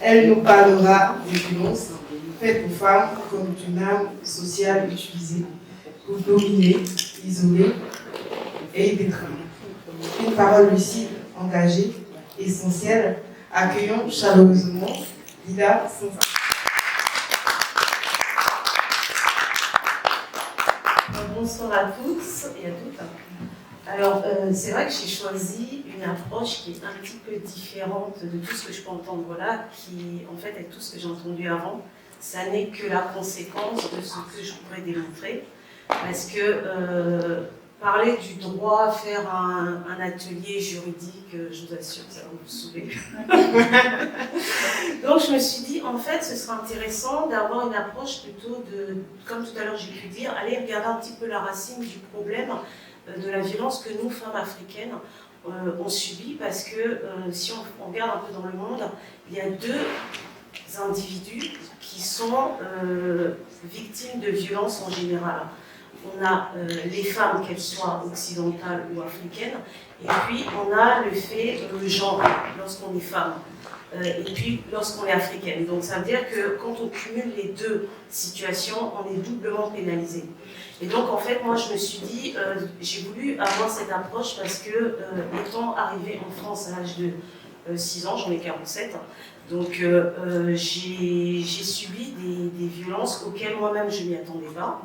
Elle nous parlera des violences faites aux femmes comme une arme sociale utilisée pour dominer, isoler et détruire. Une parole lucide, engagée, essentielle. Accueillons chaleureusement Lida Sonsa. Bonsoir à tous et à toutes. Alors, c'est vrai que j'ai choisi une approche qui est un petit peu différente de tout ce que je peux entendre là, qui en fait est tout ce que j'ai entendu avant. Ça n'est que la conséquence de ce que je pourrais démontrer. Parce que parler du droit, faire un atelier juridique, je vous assure que ça va vous saouler. Donc je me suis dit, en fait, ce serait intéressant d'avoir une approche plutôt de, comme tout à l'heure j'ai pu dire, aller regarder un petit peu la racine du problème de la violence que nous, femmes africaines, on subit. Parce que si on regarde un peu dans le monde, il y a deux individus qui sont victimes de violences en général. On a les femmes, qu'elles soient occidentales ou africaines, et puis on a le genre, lorsqu'on est femme, et puis lorsqu'on est africaine. Donc ça veut dire que quand on cumule les deux situations, on est doublement pénalisé. Et donc en fait, moi je me suis dit, j'ai voulu avoir cette approche parce que, étant arrivée en France à l'âge de 6 ans, j'en ai 47, donc j'ai subi des violences auxquelles moi-même je ne m'y attendais pas.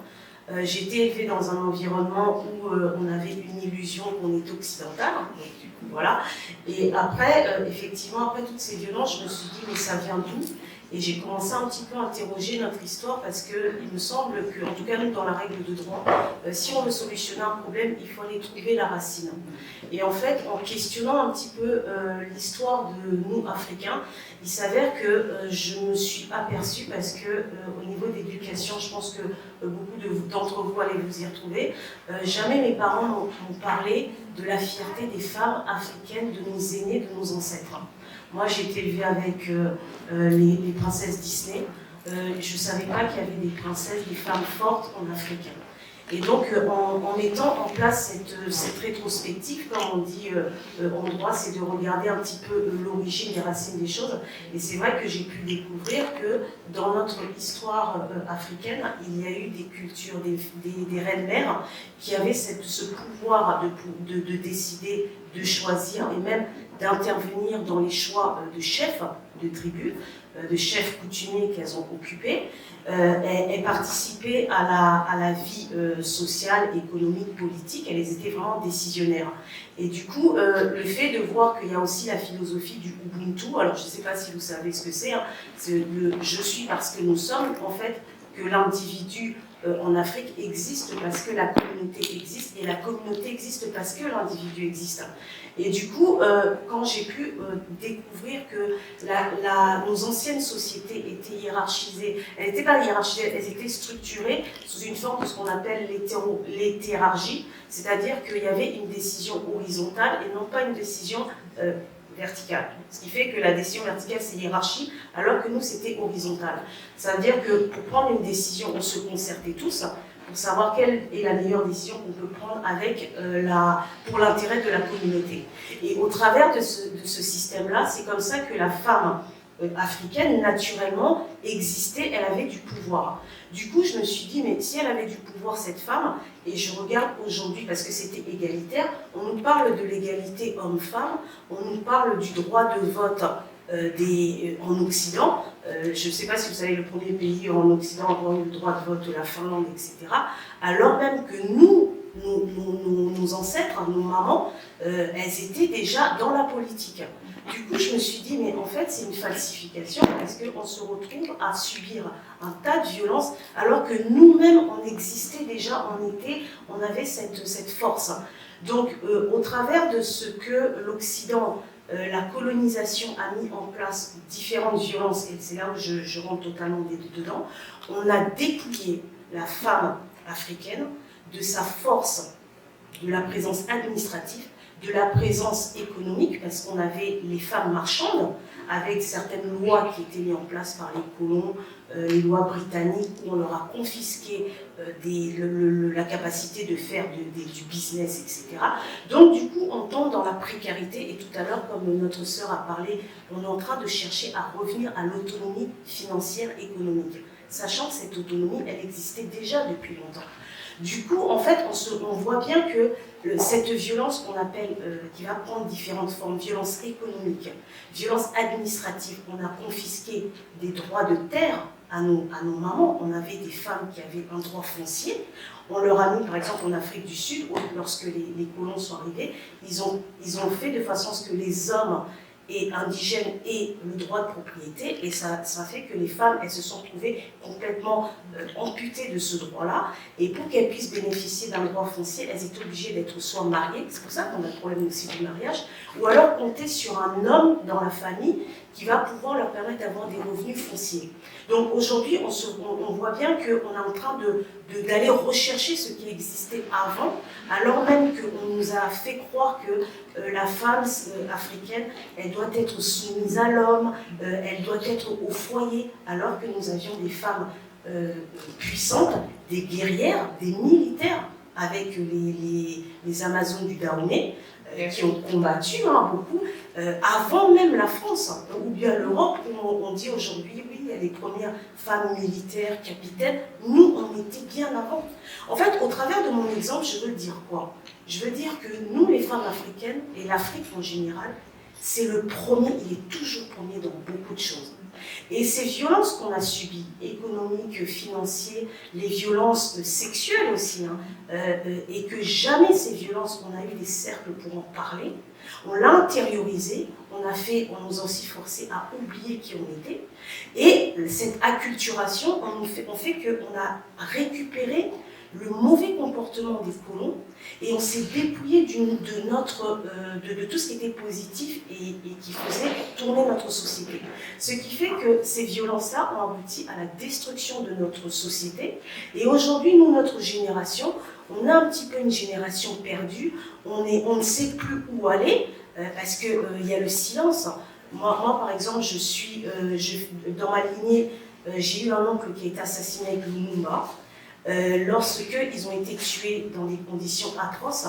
J'ai été élevée dans un environnement où on avait une illusion qu'on est occidental, donc du coup voilà. Et après, effectivement, après toutes ces violences, je me suis dit, mais ça vient d'où? Et j'ai commencé un petit peu à interroger notre histoire parce qu'il me semble que, en tout cas nous dans la règle de droit, si on veut solutionner un problème, il faut aller trouver la racine. Et en fait, en questionnant un petit peu l'histoire de nous, Africains, il s'avère que je me suis aperçue, parce que au niveau de l'éducation, je pense que beaucoup d'entre vous allez vous y retrouver, jamais mes parents m'ont parlé de la fierté des femmes africaines, de nos aînés, de nos ancêtres. Moi, j'ai été élevée avec les princesses Disney. Je ne savais pas qu'il y avait des princesses, des femmes fortes en Afrique. Et donc, en mettant en place cette rétrospective, comme on dit en droit, c'est de regarder un petit peu l'origine, les racines des choses. Et c'est vrai que j'ai pu découvrir que dans notre histoire africaine, il y a eu des cultures, des reines-mères qui avaient ce pouvoir de décider, de choisir et même d'intervenir dans les choix de chefs de tribus, de chefs coutumiers qu'elles ont occupés. Elles participaient à la vie sociale, économique, politique. Elles étaient vraiment décisionnaires. Et du coup, le fait de voir qu'il y a aussi la philosophie du Ubuntu, alors je ne sais pas si vous savez ce que c'est, hein, je suis parce que nous sommes, en fait, que l'individu en Afrique existe parce que la communauté existe, et la communauté existe parce que l'individu existe. Et du coup, quand j'ai pu découvrir que nos anciennes sociétés étaient hiérarchisées, elles n'étaient pas hiérarchisées, elles étaient structurées sous une forme de ce qu'on appelle l'hétérarchie, c'est-à-dire qu'il y avait une décision horizontale et non pas une décision verticale. Ce qui fait que la décision verticale, c'est hiérarchie, alors que nous, c'était horizontal. Ça veut dire que pour prendre une décision, on se concertait tous pour savoir quelle est la meilleure décision qu'on peut prendre pour l'intérêt de la communauté. Et au travers de ce système-là, c'est comme ça que la femme africaine, naturellement, existait, elle avait du pouvoir. Du coup, je me suis dit, mais si elle avait du pouvoir, cette femme, et je regarde aujourd'hui, parce que c'était égalitaire, on nous parle de l'égalité homme-femme, on nous parle du droit de vote en Occident. Je ne sais pas si vous savez, le premier pays en Occident à avoir eu le droit de vote, la Finlande, etc. Alors même que nos ancêtres, nos mamans, elles étaient déjà dans la politique. Du coup, je me suis dit, mais en fait, c'est une falsification parce qu'on se retrouve à subir un tas de violences alors que nous-mêmes, on existait déjà, on avait cette force. Donc, au travers de ce que l'Occident, la colonisation a mis en place différentes violences, et c'est là où je rentre totalement dedans, on a dépouillé la femme africaine de sa force, de la présence administrative, de la présence économique, parce qu'on avait les femmes marchandes, avec certaines lois qui étaient mises en place par les colons, les lois britanniques, où on leur a confisqué la capacité de faire du business, etc. Donc du coup, on tombe dans la précarité, et tout à l'heure, comme notre sœur a parlé, on est en train de chercher à revenir à l'autonomie financière économique, sachant que cette autonomie, elle existait déjà depuis longtemps. Du coup, en fait, on voit bien que cette violence qu'on appelle, qui va prendre différentes formes, violence économique, violence administrative, on a confisqué des droits de terre à nos mamans. On avait des femmes qui avaient un droit foncier. On leur a mis, par exemple, en Afrique du Sud, lorsque les colons sont arrivés, ils ont fait de façon à ce que les hommes et indigènes aient le droit de propriété, et ça fait que les femmes, elles se sont trouvées complètement amputées de ce droit-là, et pour qu'elles puissent bénéficier d'un droit foncier, elles étaient obligées d'être soit mariées, c'est pour ça qu'on a le problème aussi du mariage, ou alors compter sur un homme dans la famille qui va pouvoir leur permettre d'avoir des revenus fonciers. Donc aujourd'hui, on voit bien qu'on est en train d'aller rechercher ce qui existait avant, alors même qu'on nous a fait croire que la femme africaine, elle doit être soumise à l'homme, elle doit être au foyer, alors que nous avions des femmes puissantes, des guerrières, des militaires, avec les Amazones du Dahomey, qui ont combattu beaucoup, avant même la France, ou bien l'Europe, où on dit aujourd'hui, oui, il y a les premières femmes militaires, capitaines. Nous, on était bien avant. En fait, au travers de mon exemple, je veux dire quoi? Je veux dire que nous, les femmes africaines, et l'Afrique en général, c'est le premier, il est toujours premier dans beaucoup de choses. Et ces violences qu'on a subies, économiques, financières, les violences sexuelles aussi, et que jamais ces violences, on a eu des cercles pour en parler, on l'a intériorisé, on nous a aussi forcé à oublier qui on était, et cette acculturation, on fait qu'on a récupéré le mauvais comportement des colons, et on s'est dépouillé de tout ce qui était positif et qui faisait tourner notre société. Ce qui fait que ces violences-là ont abouti à la destruction de notre société. Et aujourd'hui, nous, notre génération, on a un petit peu une génération perdue, on ne sait plus où aller, parce qu'il y a le silence. Moi, par exemple, dans ma lignée, j'ai eu un oncle qui a été assassiné avec Lumumba. Lorsqu'ils ont été tués dans des conditions atroces,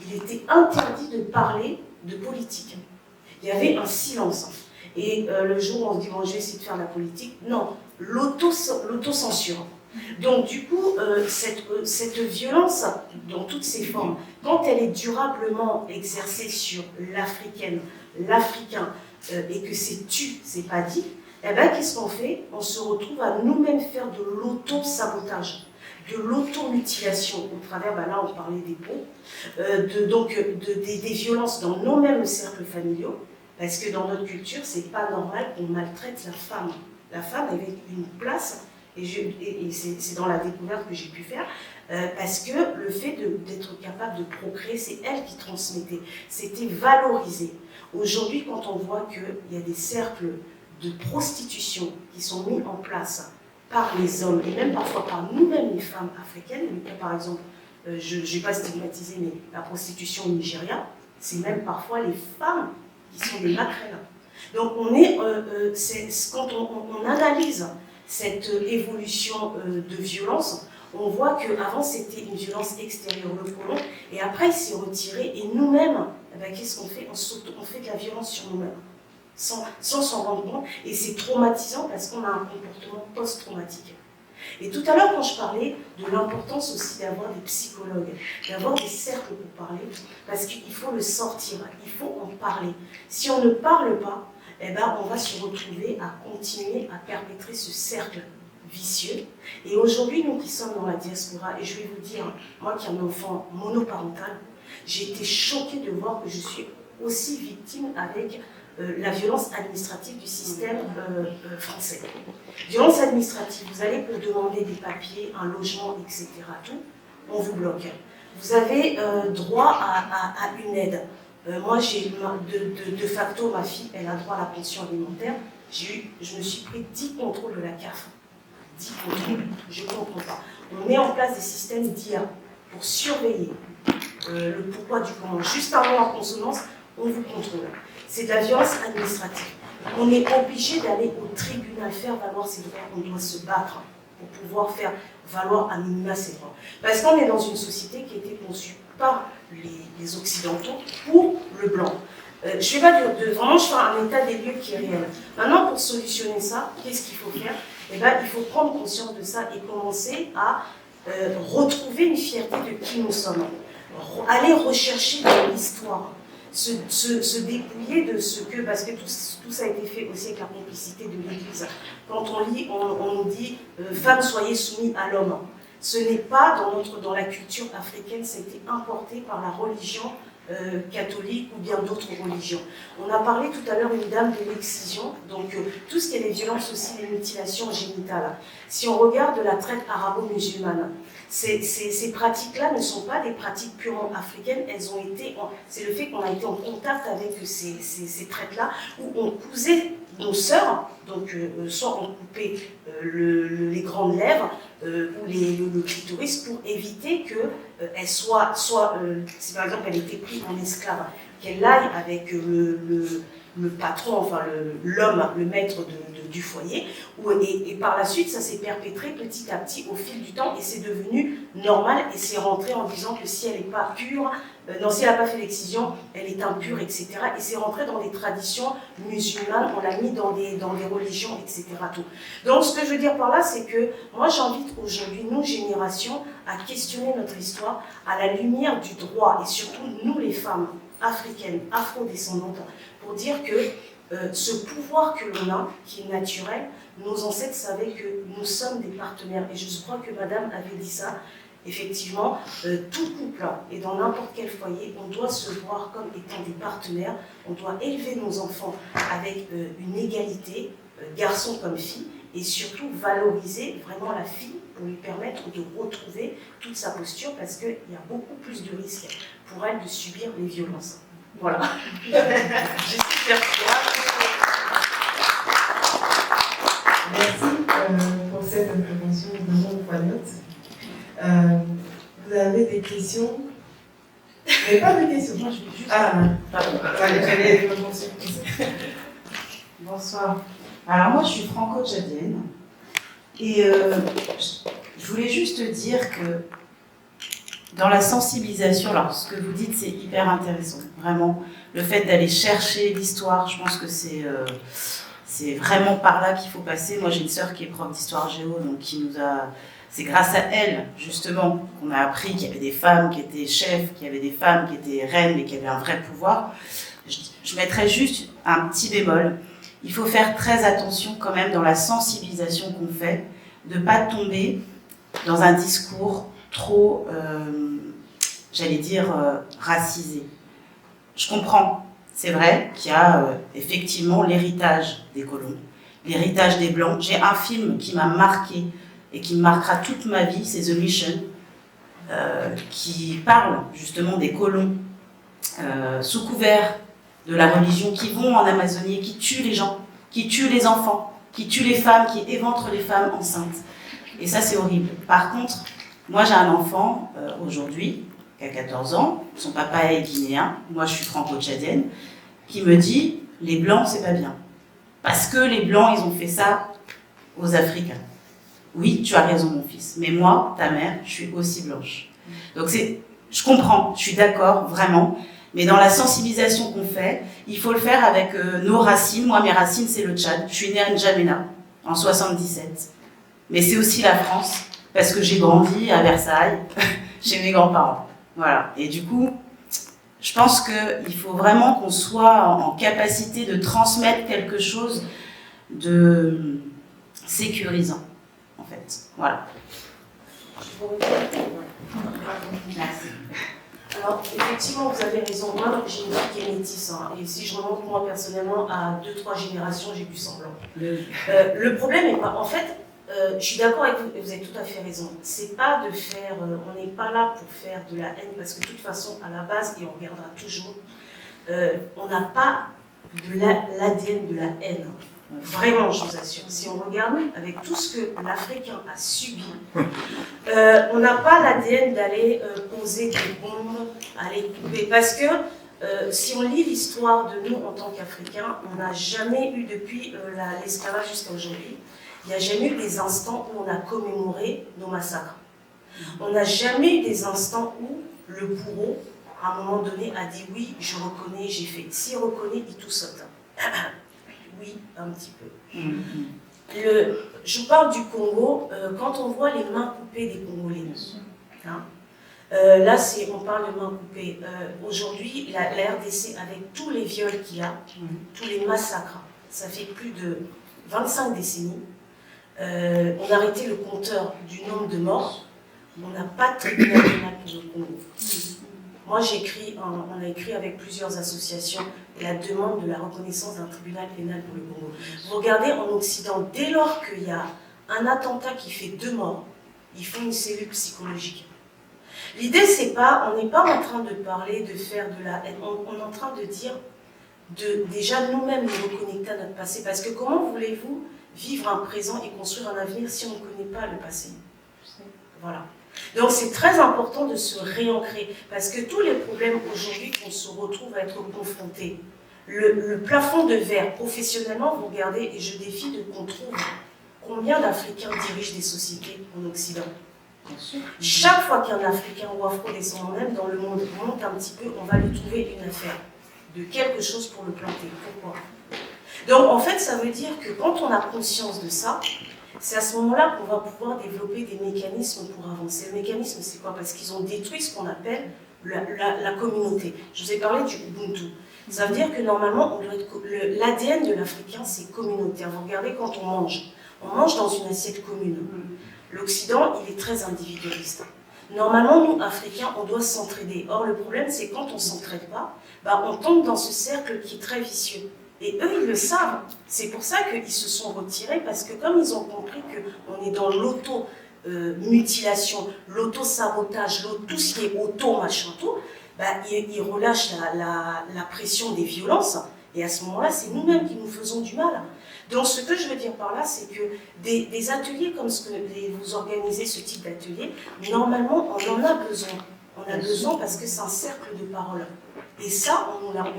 il était interdit de parler de politique. Il y avait un silence. Et le jour où on se dit, bon, je vais essayer de faire la politique, non, l'autocensure. Donc du coup, cette violence, dans toutes ses formes, quand elle est durablement exercée sur l'Africaine, l'Africain, et que c'est tu, c'est pas dit, eh bien qu'est-ce qu'on fait? On se retrouve à nous-mêmes faire de l'auto-sabotage, de l'automutilation au travers, là on parlait des peaux, des violences dans nos mêmes cercles familiaux, parce que dans notre culture, c'est pas normal qu'on maltraite la femme. La femme avait une place, et c'est dans la découverte que j'ai pu faire, parce que le fait d'être capable de procréer, c'est elle qui transmettait, c'était valorisé. Aujourd'hui, quand on voit qu'il y a des cercles de prostitution qui sont mis en place par les hommes, et même parfois par nous-mêmes les femmes africaines, par exemple, je ne vais pas stigmatiser, mais la prostitution au Nigeria, c'est même parfois les femmes qui sont des maquerelles. Donc quand on analyse cette évolution de violence, on voit qu'avant c'était une violence extérieure, le colon, et après il s'est retiré, et nous-mêmes, qu'est-ce qu'on fait? On fait de la violence sur nous-mêmes, sans s'en rendre compte, et c'est traumatisant parce qu'on a un comportement post-traumatique. Et tout à l'heure, quand je parlais de l'importance aussi d'avoir des psychologues, d'avoir des cercles pour parler, parce qu'il faut le sortir, il faut en parler. Si on ne parle pas, on va se retrouver à continuer à perpétrer ce cercle vicieux. Et aujourd'hui, nous qui sommes dans la diaspora, et je vais vous dire, moi qui ai un enfant monoparental, j'ai été choquée de voir que je suis aussi victime avec la violence administrative du système français. Violence administrative, vous allez pour demander des papiers, un logement, etc. Tout, on vous bloque. Vous avez droit à une aide. Moi, j'ai de facto, ma fille, elle a droit à la pension alimentaire. Je me suis pris 10 contrôles de la CAF. 10 contrôles, je ne comprends pas. On met en place des systèmes d'IA pour surveiller le pourquoi du comment. Juste un mot en consonance, on vous contrôle. C'est de la violence administrative. On est obligé d'aller au tribunal faire valoir ses droits. On doit se battre pour pouvoir faire valoir à minima ses droits. Parce qu'on est dans une société qui a été conçue par les Occidentaux pour le blanc. Je vais pas vraiment, je fais un état des lieux qui est réel. Maintenant, pour solutionner ça, qu'est-ce qu'il faut faire? Eh ben, il faut prendre conscience de ça et commencer à retrouver une fierté de qui nous sommes. Aller rechercher dans l'histoire. Se dépouiller de ce que, parce que tout ça a été fait aussi avec la complicité de l'Église. Quand on lit, on nous dit femmes, soyez soumis à l'homme. Ce n'est pas dans la culture africaine, ça a été importé par la religion catholique ou bien d'autres religions. On a parlé tout à l'heure, une dame, de l'excision, donc tout ce qui est les violences aussi, les mutilations génitales. Si on regarde la traite arabo-musulmane, ces pratiques-là ne sont pas des pratiques purement africaines, elles ont été, c'est le fait qu'on a été en contact avec ces traites-là, où on cousait nos sœurs, donc soit on coupait les grandes lèvres ou le clitoris pour éviter qu'elle soit si par exemple elle était prise en esclave, qu'elle aille avec le patron, enfin l'homme, le maître du foyer, et par la suite ça s'est perpétré petit à petit au fil du temps et c'est devenu normal et c'est rentré en disant que si elle n'est pas pure, non, si elle n'a pas fait l'excision, elle est impure, etc. Et c'est rentré dans des traditions musulmanes, on l'a mis dans des religions, etc. Tout. Donc ce que je veux dire par là, c'est que moi j'invite aujourd'hui nos générations à questionner notre histoire à la lumière du droit et surtout nous les femmes africaines, afro-descendantes, pour dire que ce pouvoir que l'on a, qui est naturel, nos ancêtres savaient que nous sommes des partenaires. Et je crois que madame avait dit ça. Effectivement, tout couple, et dans n'importe quel foyer, on doit se voir comme étant des partenaires, on doit élever nos enfants avec une égalité, garçon comme fille, et surtout valoriser vraiment la fille pour lui permettre de retrouver toute sa posture, parce qu'il y a beaucoup plus de risques pour elle de subir les violences. Voilà. J'espère Merci pour cette intervention vraiment poignante. Vous avez des questions? Mais pas de questions. Moi, je vais juste. Ah, pardon. J'allais répondre. Bonsoir. Alors, moi, je suis franco-tchadienne. Et je voulais juste dire que dans la sensibilisation, alors ce que vous dites, c'est hyper intéressant. Vraiment, le fait d'aller chercher l'histoire, je pense que c'est vraiment par là qu'il faut passer. Moi, j'ai une sœur qui est prof d'histoire géo, donc qui nous a. C'est grâce à elle, justement, qu'on a appris qu'il y avait des femmes qui étaient chefs, qu'il y avait des femmes qui étaient reines et qui avaient un vrai pouvoir. Je mettrais juste un petit bémol. Il faut faire très attention quand même dans la sensibilisation qu'on fait, de ne pas tomber dans un discours trop, j'allais dire, racisé. Je comprends, c'est vrai qu'il y a effectivement l'héritage des colons, l'héritage des Blancs. J'ai un film qui m'a marqué et qui me marquera toute ma vie, c'est The Mission, qui parle justement des colons sous couvert de la religion, qui vont en Amazonie, qui tuent les gens, qui tuent les enfants, qui tuent les femmes, qui éventrent les femmes enceintes. Et ça, c'est horrible. Par contre, moi, j'ai un enfant aujourd'hui, qui a 14 ans, son papa est guinéen, moi, je suis franco-tchadienne, qui me dit « les Blancs, c'est pas bien. Parce que les Blancs, ils ont fait ça aux Africains. » Oui, tu as raison, mon fils, mais moi, ta mère, je suis aussi blanche. Donc, je comprends, je suis d'accord, vraiment. Mais dans la sensibilisation qu'on fait, il faut le faire avec nos racines. Moi, mes racines, c'est le Tchad. Je suis née à N'Djamena, en 77. Mais c'est aussi la France, parce que j'ai grandi à Versailles, chez mes grands-parents. Voilà. Et du coup, je pense qu'il faut vraiment qu'on soit en capacité de transmettre quelque chose de sécurisant, en fait. Voilà. Merci. Alors, effectivement, vous avez raison. Moi, j'ai une fille qui est métisse. Hein, et si je remonte, moi, personnellement, à 2-3 générations, j'ai du sang blanc. Le problème est pas... En fait, je suis d'accord avec vous, et vous avez tout à fait raison. C'est pas de faire... on n'est pas là pour faire de la haine, parce que de toute façon, à la base, et on regardera toujours, on n'a pas de l'ADN de la haine. Vraiment, je vous assure. Si on regarde avec tout ce que l'Africain a subi, on n'a pas l'ADN d'aller poser des bombes, aller couper. Parce que si on lit l'histoire de nous en tant qu'Africains, on n'a jamais eu, depuis l'esclavage jusqu'à aujourd'hui, il n'y a jamais eu des instants où on a commémoré nos massacres. On n'a jamais eu des instants où le bourreau, à un moment donné, a dit oui, je reconnais, j'ai fait. S'il reconnaît, il tout saute. Oui, un petit peu. Je vous parle du Congo, quand on voit les mains coupées des Congolais, hein, là on parle de mains coupées. Aujourd'hui, la RDC, avec tous les viols qu'il y a, tous les massacres, ça fait plus de 25 décennies, on a arrêté le compteur du nombre de morts, on n'a pas de tribunal pénal pour le Congo. Moi, on a écrit avec plusieurs associations la demande de la reconnaissance d'un tribunal pénal pour le Congo. Vous regardez en Occident, dès lors qu'il y a un attentat qui fait 2 morts, ils font une cellule psychologique. L'idée, c'est pas, on n'est pas en train de parler de faire de la haine, on est en train de dire, déjà nous-mêmes nous reconnecter à notre passé. Parce que comment voulez-vous vivre un présent et construire un avenir si on ne connaît pas le passé? Voilà. Donc c'est très important de se réancrer, parce que tous les problèmes aujourd'hui qu'on se retrouve à être confrontés, le plafond de verre, professionnellement, vous regardez, et je défie de qu'on trouve combien d'Africains dirigent des sociétés en Occident. Chaque fois qu'un Africain ou Afro-descendant même dans le monde monte un petit peu, on va lui trouver une affaire, de quelque chose pour le planter. Pourquoi? Donc en fait, ça veut dire que quand on a conscience de ça, c'est à ce moment-là qu'on va pouvoir développer des mécanismes pour avancer. Le mécanisme, c'est quoi? Parce qu'ils ont détruit ce qu'on appelle la communauté. Je vous ai parlé du Ubuntu. Ça veut dire que normalement, l'ADN de l'Africain, c'est communautaire. Vous regardez quand on mange dans une assiette commune. L'Occident, il est très individualiste. Normalement, nous, Africains, on doit s'entraider. Or, le problème, c'est quand on ne s'entraide pas, on tombe dans ce cercle qui est très vicieux. Et eux, ils le savent. C'est pour ça qu'ils se sont retirés, parce que comme ils ont compris qu'on est dans l'auto-mutilation, l'auto-sabotage, tout ce qui est auto-machin, tout, ils relâchent la pression des violences. Et à ce moment-là, c'est nous-mêmes qui nous faisons du mal. Donc, ce que je veux dire par là, c'est que des ateliers comme ce que vous organisez, ce type d'atelier, normalement, on en a besoin. On a besoin parce que c'est un cercle de parole. Et ça, on a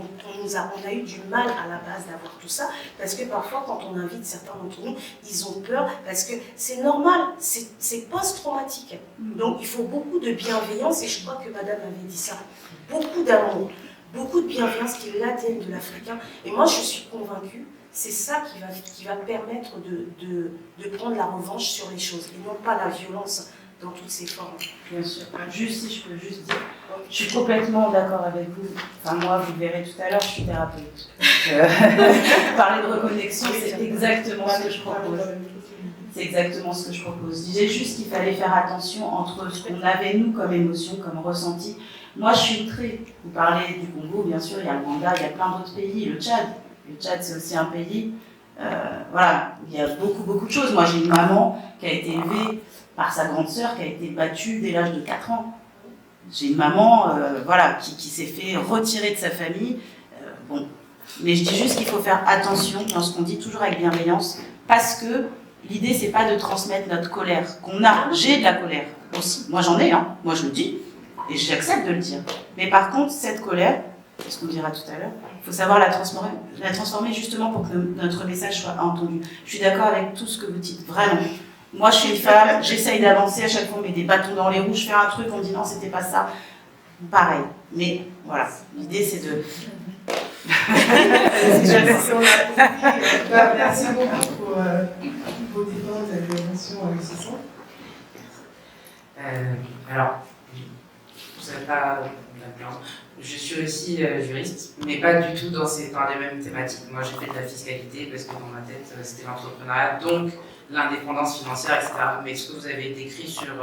eu du mal à la base d'avoir tout ça, parce que parfois, quand on invite certains d'entre nous, ils ont peur, parce que c'est normal, c'est post-traumatique. Donc, il faut beaucoup de bienveillance, et je crois que madame avait dit ça, beaucoup d'amour, beaucoup de bienveillance qui est l'ADN de l'Africain. Et moi, je suis convaincue, c'est ça qui va permettre de prendre la revanche sur les choses, et non pas la violence dans toutes ses formes. Bien sûr. Juste, si je peux juste dire, je suis complètement d'accord avec vous. Enfin, moi, vous le verrez tout à l'heure, je suis thérapeute. Parler de reconnexion, c'est exactement ce que je propose. C'est exactement ce que je propose. Je disais juste qu'il fallait faire attention entre ce qu'on avait, nous, comme émotion, comme ressenti. Moi, je suis outrée. Vous parlez du Congo, bien sûr, il y a le Rwanda, il y a plein d'autres pays. Le Tchad, c'est aussi un pays. Voilà, il y a beaucoup de choses. Moi, j'ai une maman qui a été élevée par sa grande sœur qui a été battue dès l'âge de 4 ans. J'ai une maman qui s'est fait retirer de sa famille. Bon. Mais je dis juste qu'il faut faire attention dans ce qu'on dit, toujours avec bienveillance, parce que l'idée, c'est pas de transmettre notre colère qu'on a. J'ai de la colère aussi. Moi, j'en ai, moi je le dis, et j'accepte de le dire. Mais par contre, cette colère, c'est ce qu'on dira tout à l'heure, il faut savoir la transformer justement pour que notre message soit entendu. Je suis d'accord avec tout ce que vous dites, vraiment. Moi, je suis une femme, j'essaye d'avancer, à chaque fois on met des bâtons dans les roues, je fais un truc, on me dit non, c'était pas ça. Pareil. Mais voilà, l'idée c'est de... Merci beaucoup pour vos différentes interventions enrichissantes. Alors, vous savez pas... Je suis aussi juriste, mais pas du tout dans les mêmes thématiques. Moi, j'ai fait de la fiscalité parce que dans ma tête, c'était l'entrepreneuriat, donc l'indépendance financière, etc. Mais ce que vous avez décrit sur le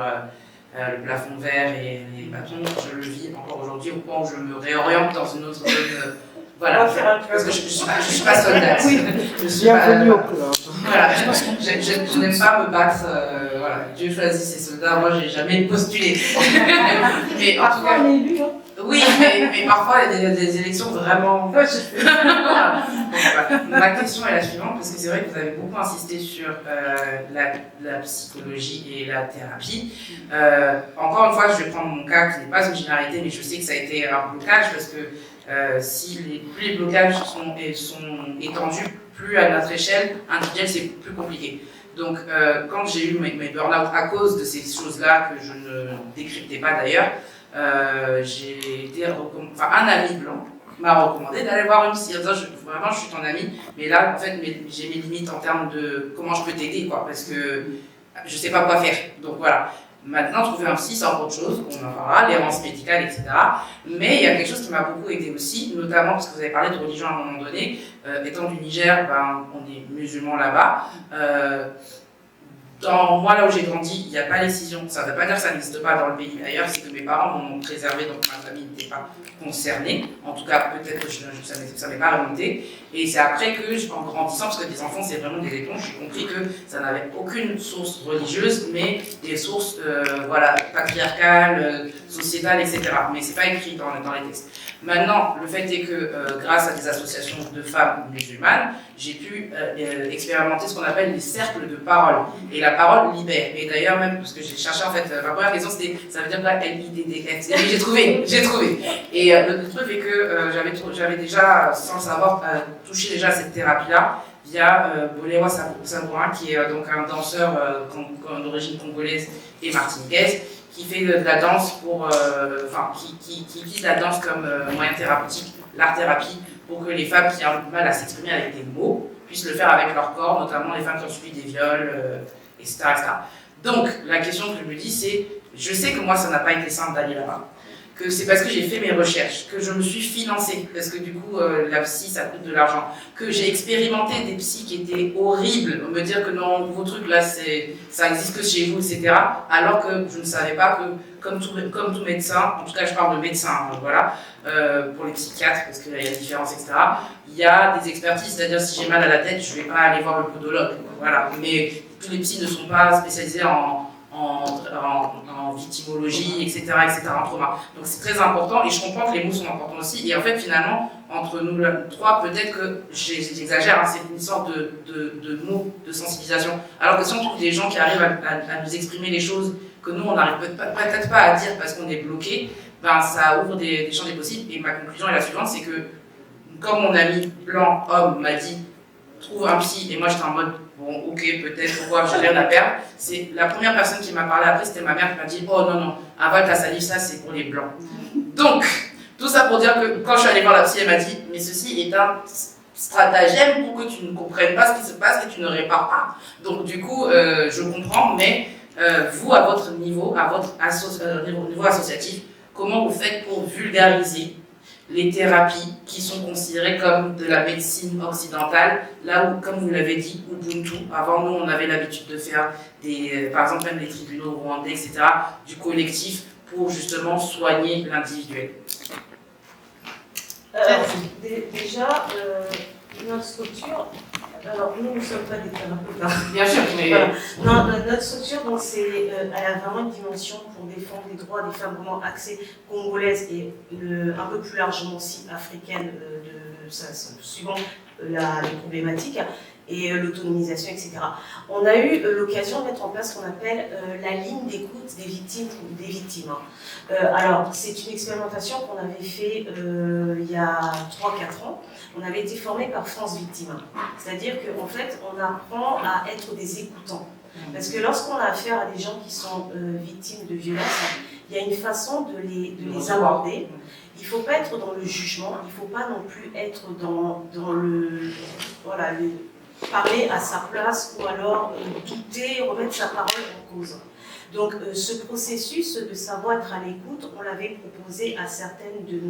plafond vert et les bâtons, je le vis encore aujourd'hui au point où je me réoriente dans une autre zone. Voilà, parce que je suis pas soldate. Oui. Bienvenue au club. Voilà, je n'aime pas me battre. Voilà, Dieu choisit ses soldats. Moi, j'ai jamais postulé. Mais en tout cas, Oui, mais parfois il y a des élections vraiment. Voilà. Donc, voilà. Ma question est la suivante, parce que c'est vrai que vous avez beaucoup insisté sur la psychologie et la thérapie. Encore une fois, je vais prendre mon cas qui n'est pas une généralité, mais je sais que ça a été un blocage, parce que plus les blocages sont étendus, plus à notre échelle individuelle, c'est plus compliqué. Donc, quand j'ai eu mes burn-out à cause de ces choses-là que je ne décryptais pas d'ailleurs, j'ai été un ami blanc m'a recommandé d'aller voir une psy. Vraiment, je suis ton ami, mais là, en fait, j'ai mes limites en termes de comment je peux t'aider, quoi, parce que je sais pas quoi faire. Donc voilà. Maintenant, trouver un psy, c'est encore autre chose, on en parlera, l'errance médicale, etc. Mais il y a quelque chose qui m'a beaucoup aidé aussi, notamment parce que vous avez parlé de religion à un moment donné. Étant du Niger, on est musulmans là-bas. Moi, là où j'ai grandi, il n'y a pas l'excision. Ça ne veut pas dire que ça n'existe pas dans le pays ailleurs, c'est que mes parents m'ont préservé, donc ma famille n'était pas concernée. En tout cas, peut-être que ça m'est pas remonté. Et c'est après que, en grandissant, parce que des enfants, c'est vraiment des éponges, j'ai compris que ça n'avait aucune source religieuse, mais des sources patriarcales, sociétales, etc. Mais ce n'est pas écrit dans les textes. Maintenant, le fait est que, grâce à des associations de femmes musulmanes, j'ai pu expérimenter ce qu'on appelle les cercles de parole. Et la parole libère. Et d'ailleurs, même, parce que j'ai cherché, en fait, ma première question, c'était, ça veut dire quoi, L-I-D-D-F. J'ai trouvé. Et le truc est que j'avais déjà, sans le savoir, touché déjà cette thérapie-là, via Boléro Sabourin, qui est donc un danseur d'origine congolaise et martiniquaise, qui fait de la danse qui utilise la danse comme moyen thérapeutique, l'art-thérapie, pour que les femmes qui ont du mal à s'exprimer avec des mots puissent le faire avec leur corps, notamment les femmes qui ont subi des viols, etc., etc. Donc, la question que je me dis, c'est, je sais que moi, ça n'a pas été simple d'aller là-bas, que c'est parce que j'ai fait mes recherches, que je me suis financée, parce que du coup, la psy, ça coûte de l'argent, que j'ai expérimenté des psys qui étaient horribles, me dire que non, vos trucs là, ça existe que chez vous, etc., alors que je ne savais pas que, comme tout médecin, en tout cas je parle de médecin, voilà, pour les psychiatres, parce qu'il y a une différence, etc., il y a des expertises, c'est-à-dire si j'ai mal à la tête, je ne vais pas aller voir le podologue, voilà, mais tous les psys ne sont pas spécialisés en victimologie, etc., en trauma. Donc c'est très important, et je comprends que les mots sont importants aussi, et en fait finalement, entre nous trois, peut-être que j'exagère, hein, c'est une sorte de mots de sensibilisation. Alors que si on trouve des gens qui arrivent à nous exprimer les choses que nous on n'arrive peut-être pas à dire parce qu'on est bloqué, ça ouvre des champs des possibles, et ma conclusion est la suivante, c'est que comme mon ami blanc, homme, m'a dit, trouve un psy, et moi j'étais en mode, bon, ok, peut-être, pourquoi, j'ai rien à perdre. C'est la première personne qui m'a parlé après, c'était ma mère qui m'a dit, oh non, avale ta salive, ça c'est pour les blancs. Donc, tout ça pour dire que quand je suis allée voir la psy, elle m'a dit, mais ceci est un stratagème pour que tu ne comprennes pas ce qui se passe et que tu ne répares pas. Donc du coup, je comprends, mais vous, à votre niveau, à votre niveau associatif, comment vous faites pour vulgariser les thérapies qui sont considérées comme de la médecine occidentale, là où, comme vous l'avez dit, Ubuntu, avant nous on avait l'habitude de faire par exemple même les tribunaux rwandais, etc., du collectif pour justement soigner l'individuel. Déjà, notre structure, alors nous ne sommes pas des thérapeutes. Bien sûr, mais... Voilà. Non, notre structure, donc, elle a vraiment une dimension pour défendre les droits des femmes vraiment axées congolaises et un peu plus largement aussi africaines, suivant les problématiques et l'autonomisation, etc. On a eu l'occasion de mettre en place ce qu'on appelle la ligne d'écoute des victimes. Alors, c'est une expérimentation qu'on avait fait il y a 3-4 ans. On avait été formé par France Victime. C'est-à-dire qu'en fait, on apprend à être des écoutants. Parce que lorsqu'on a affaire à des gens qui sont victimes de violences, il y a une façon de les aborder. Il ne faut pas être dans le jugement, il ne faut pas non plus être dans parler à sa place ou alors douter, remettre sa parole en cause. Donc ce processus de savoir être à l'écoute, on l'avait proposé à certaines de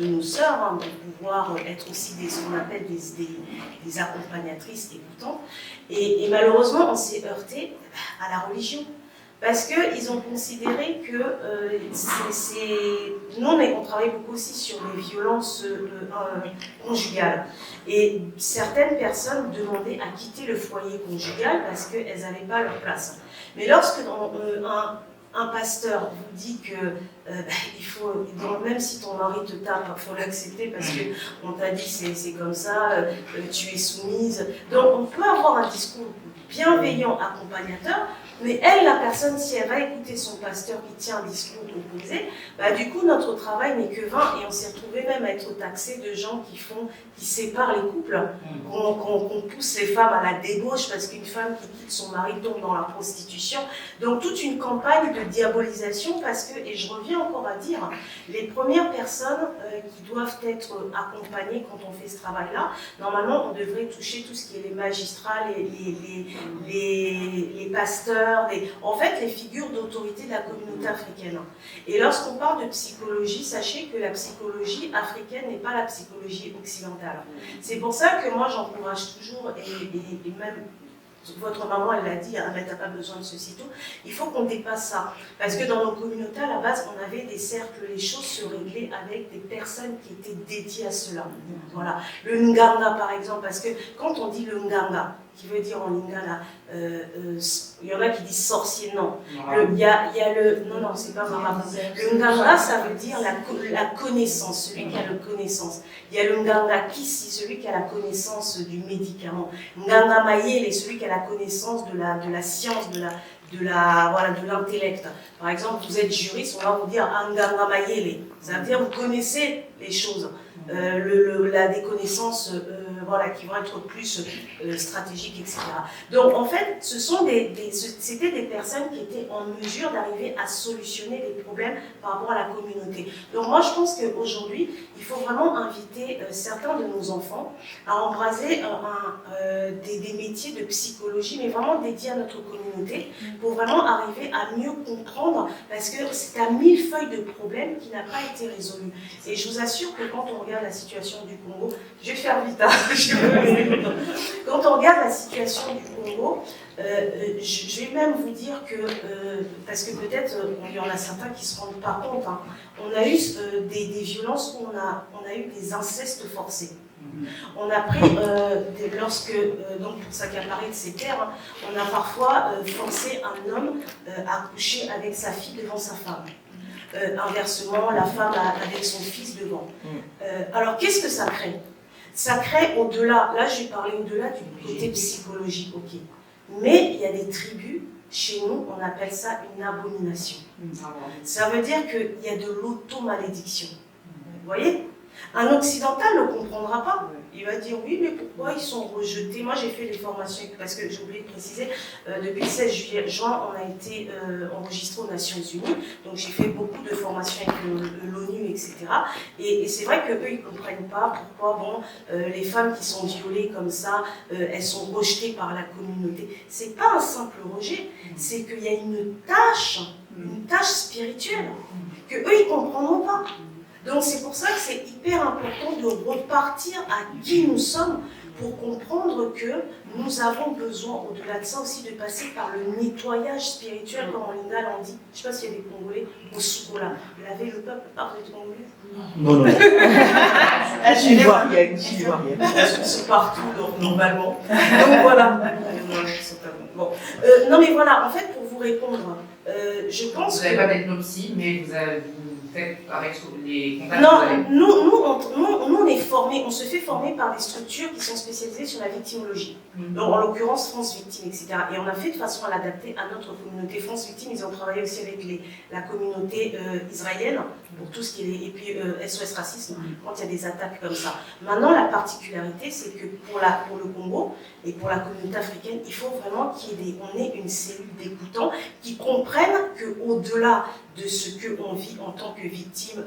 nos sœurs, de pouvoir être aussi ce qu'on appelle des accompagnatrices écoutantes. Et malheureusement, on s'est heurté à la religion. Parce qu'ils ont considéré que nous, on travaille beaucoup aussi sur les violences conjugales. Et certaines personnes demandaient à quitter le foyer conjugal parce qu'elles n'avaient pas leur place. Mais lorsque un pasteur vous dit que il faut, même si ton mari te tape, il faut l'accepter parce qu'on t'a dit c'est comme ça, tu es soumise. Donc on peut avoir un discours bienveillant, accompagnateur, mais elle, la personne, si elle va écouter son pasteur qui tient un discours opposé, du coup notre travail n'est que vain et on s'est retrouvé même à être taxé de gens qui séparent les couples, qu'on pousse les femmes à la débauche parce qu'une femme qui quitte son mari tombe dans la prostitution. Donc toute une campagne de diabolisation parce que, et je reviens encore à dire, les premières personnes qui doivent être accompagnées quand on fait ce travail-là, normalement on devrait toucher tout ce qui est les magistrats, les pasteurs, en fait les figures d'autorité de la communauté africaine. Et lorsqu'on parle de psychologie, sachez que la psychologie africaine n'est pas la psychologie occidentale. C'est pour ça que moi j'encourage toujours, et même votre maman elle l'a dit, mais t'as pas besoin de ceci tout, il faut qu'on dépasse ça. Parce que dans nos communautés, à la base, on avait des cercles, les choses se réglaient avec des personnes qui étaient dédiées à cela. Voilà. Le Nganga par exemple, parce que quand on dit le Nganga, qui veut dire en lingala, il y en a qui disent sorcier, non. Il y a le, non, c'est pas marabout. Le Nganga, ça veut dire la connaissance, celui qui a la connaissance. Il y a le Nganga Kisi, celui qui a la connaissance du médicament. Nganga Mayele, celui qui a la connaissance de la science, de l'intellect. Par exemple, vous êtes juriste, on va vous dire Nganga Mayele. Ça veut dire que vous connaissez les choses. Des connaissances qui vont être plus stratégiques, etc. Donc en fait, c'était des personnes qui étaient en mesure d'arriver à solutionner les problèmes par rapport à la communauté. Donc moi je pense qu'aujourd'hui, il faut vraiment inviter certains de nos enfants à embraser des métiers de psychologie, mais vraiment dédiés à notre communauté, pour vraiment arriver à mieux comprendre, parce que c'est à 1000 feuilles de problèmes qui n'a pas été résolu. Et je vous assure que quand on regarde la situation du Congo, je vais faire vite, quand on regarde la situation du Congo, je vais même vous dire que, parce que peut-être il y en a certains qui ne se rendent pas compte, on a eu des violences où on a eu des incestes forcés. On a pris, donc pour s'accaparer de ses terres, on a parfois forcé un homme à coucher avec sa fille devant sa femme. Inversement, la femme avec son fils devant. Alors qu'est-ce que ça crée? Ça crée au-delà, là je vais parler au-delà du côté psychologique, ok. Mais il y a des tribus, chez nous, on appelle ça une abomination. Ça veut dire qu'il y a de l'auto-malédiction. Vous voyez? Un occidental ne comprendra pas. Il va dire oui, mais pourquoi ils sont rejetés? Moi, j'ai fait les formations, parce que j'ai oublié de préciser, depuis le 16 juin, on a été enregistré aux Nations Unies. Donc, j'ai fait beaucoup de formations avec l'ONU, etc. Et c'est vrai qu'eux, ils ne comprennent pas pourquoi les femmes qui sont violées comme ça, elles sont rejetées par la communauté. Ce n'est pas un simple rejet, c'est qu'il y a une tâche spirituelle, qu'eux, ils ne comprendront pas. Donc c'est pour ça que c'est hyper important de repartir à qui nous sommes pour comprendre que nous avons besoin, au-delà de ça aussi, de passer par le nettoyage spirituel, comme en lingala on dit. Je ne sais pas s'il y a des Congolais au Soukola. Laver le peuple par les Congolais? Non. J'y vois rien. C'est partout, donc, normalement. Donc voilà. Non mais voilà, en fait, pour vous répondre, je pense vous n'avez pas d'ethnopsie, mais vous avez... avec les contacts. Non, nous on est formés, on se fait former par des structures qui sont spécialisées sur la victimologie. Donc en l'occurrence France Victime, etc. Et on a fait de façon à l'adapter à notre communauté. France Victime, ils ont travaillé aussi avec la communauté israélienne pour tout ce qui est, et puis SOS Racisme, quand il y a des attaques comme ça. Maintenant, la particularité, c'est que pour le Congo et pour la communauté africaine, il faut vraiment on ait une cellule d'écoutants qui comprennent qu'au-delà de ce qu'on vit en tant que victime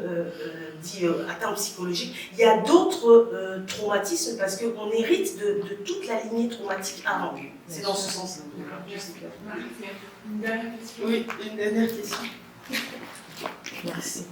atteinte psychologique, il y a d'autres traumatismes parce qu'on hérite de toute la lignée traumatique avant. C'est dans ce sens-là. Une dernière question. Oui, une dernière question. Merci.